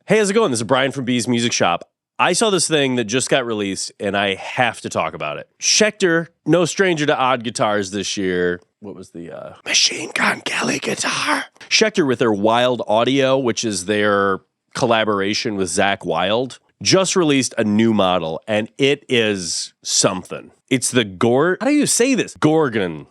Hey, how's it going? This is Brian from B's Music Shop. I saw this thing that just got released, and I have to talk about it. Schecter, no stranger to odd guitars this year. What was the Machine Gun Kelly guitar? Schecter with their Wylde Audio, which is their collaboration with Zakk Wylde, just released a new model, and it is something. It's the how do you say this? Goregehn.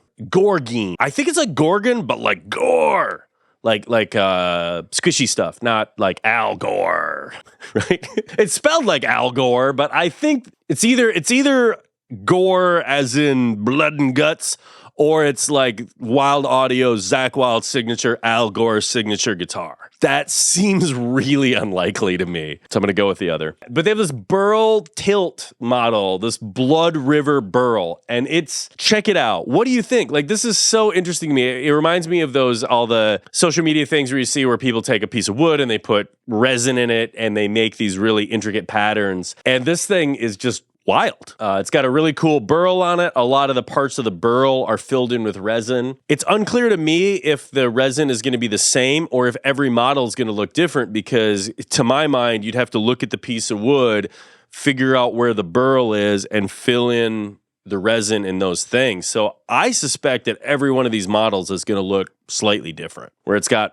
I think it's like Gorgon, but like gore. Like squishy stuff, not like Al Gore, right? It's spelled like Al Gore, but I think it's either gore as in blood and guts, or it's like Wylde Audio, Zakk Wylde signature, Al Gore signature guitar. That seems really unlikely to me. So I'm going to go with the other. But they have this Burl tilt model, this Blood River Burl, and check it out. What do you think? Like, this is so interesting to me. It reminds me of all the social media things where you see where people take a piece of wood and they put resin in it and they make these really intricate patterns. And this thing is just wild. It's got a really cool burl on it. A lot of the parts of the burl are filled in with resin. It's unclear to me if the resin is going to be the same or if every model is going to look different, because to my mind, you'd have to look at the piece of wood, figure out where the burl is, and fill in the resin in those things. So I suspect that every one of these models is going to look slightly different, where it's got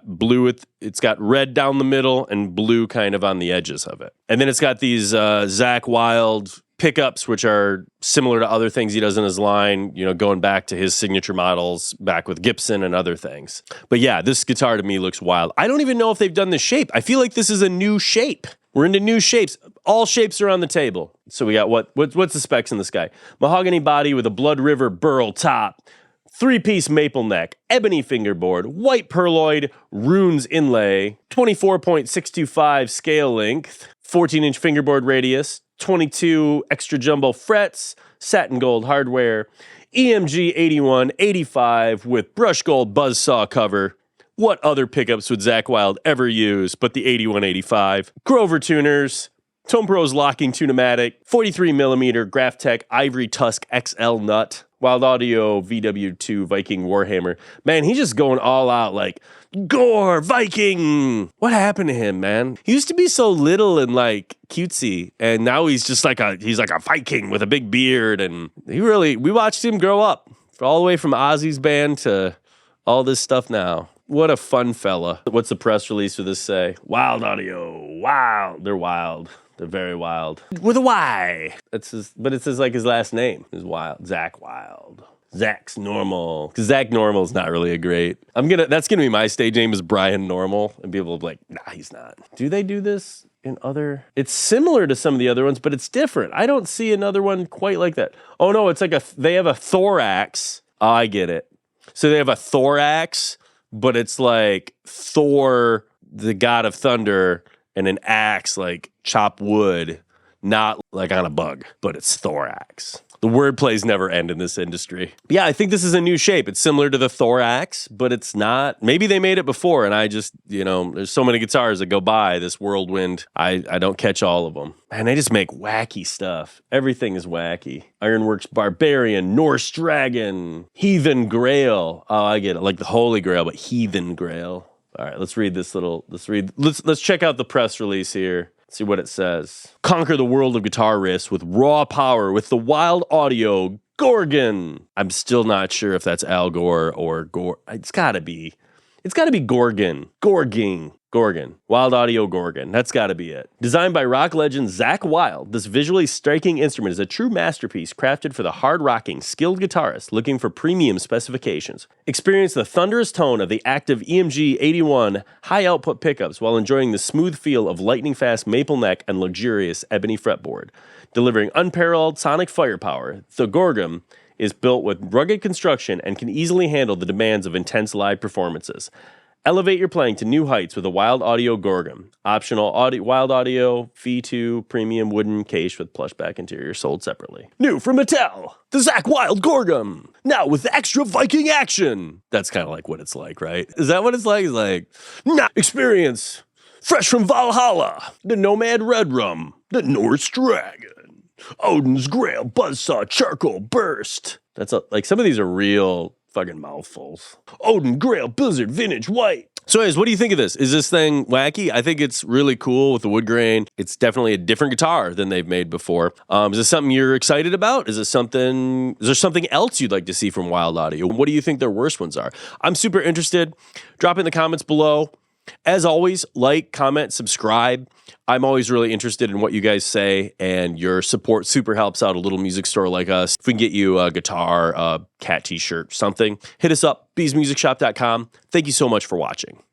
red down the middle and blue kind of on the edges of it. And then it's got these Zakk Wylde pickups, which are similar to other things he does in his line, going back to his signature models back with Gibson and other things. But yeah, this guitar to me looks wild. I don't even know if they've done the shape. I feel like this is a new shape. We're into new shapes. All shapes are on the table. So we got what's the specs in this guy? Mahogany body with a Blood River Burl top, 3-piece maple neck, ebony fingerboard, white perloid, runes inlay, 24.625 scale length, 14-inch fingerboard radius, 22 extra jumbo frets, satin gold hardware, EMG 8185 with brush gold buzzsaw cover. What other pickups would Zakk Wylde ever use but the 8185? Grover tuners, Tone Pros locking tunematic, 43mm Graphtec Ivory Tusk XL nut, Wylde Audio VW2 Viking Warhammer. Man, he's just going all out like, Gore Viking! What happened to him, man? He used to be so little and like cutesy, and now he's just like he's like a Viking with a big beard, and we watched him grow up all the way from Ozzy's band to all this stuff now. What a fun fella. What's the press release for this say? Wylde Audio. Wild. They're wild. They're very wild. With a Y. But it says like his last name is Wylde. Zakk Wylde. Zack's Normal. Because Zakk Normal is not really a great. That's gonna be my stage name is Brian Normal. And people will be like, nah, he's not. Do they do this in other? It's similar to some of the other ones, but it's different. I don't see another one quite like that. Oh no, it's like they have a thorax. Oh, I get it. So they have a thorax, but it's like Thor, the god of thunder, and an axe like chop wood, not like on a bug, but it's thorax. The wordplays never end in this industry. Yeah, I think this is a new shape. It's similar to the thorax, but it's not. Maybe they made it before, and I just, there's so many guitars that go by this whirlwind. I don't catch all of them. And they just make wacky stuff. Everything is wacky. Ironworks Barbarian, Norse Dragon, Heathen Grail. Oh, I get it. Like the Holy Grail, but Heathen Grail. All right, let's check out the press release here. See what it says. Conquer the world of guitar riffs with raw power with the Wylde Audio Goregehn. I'm still not sure if that's Al Gore or Gore. It's gotta be Goregehn. Goregehn. Wylde Audio Goregehn. That's gotta be it. Designed by rock legend Zakk Wylde, this visually striking instrument is a true masterpiece crafted for the hard-rocking, skilled guitarist looking for premium specifications. Experience the thunderous tone of the active EMG 81 high-output pickups while enjoying the smooth feel of lightning-fast maple neck and luxurious ebony fretboard. Delivering unparalleled sonic firepower, the Goregehn is built with rugged construction and can easily handle the demands of intense live performances. Elevate your playing to new heights with a Wylde Audio Goregehn. Optional Wylde Audio V2 premium wooden case with plush back interior sold separately. New from Mattel, the Zakk Wylde Goregehn. Now with extra Viking action. That's kind of like what it's like, right? Is that what it's like? It's like, experience. Fresh from Valhalla, the Nomad Red Rum, the Norse Dragon, Odin's Grail Buzzsaw Charcoal Burst. That's like some of these are real Fucking mouthfuls. Odin Grail Blizzard Vintage White. So anyways, what do you think of this? Is this thing wacky? I think it's really cool with the wood grain. It's definitely a different guitar than they've made before. Is this something you're excited about? Is there something else you'd like to see from Wylde Audio? What do you think their worst ones are? I'm super interested. Drop in the comments below. As always, like, comment, subscribe. I'm always really interested in what you guys say, and your support super helps out a little music store like us. If we can get you a guitar, a cat t-shirt, something, hit us up, beesmusicshop.com. Thank you so much for watching.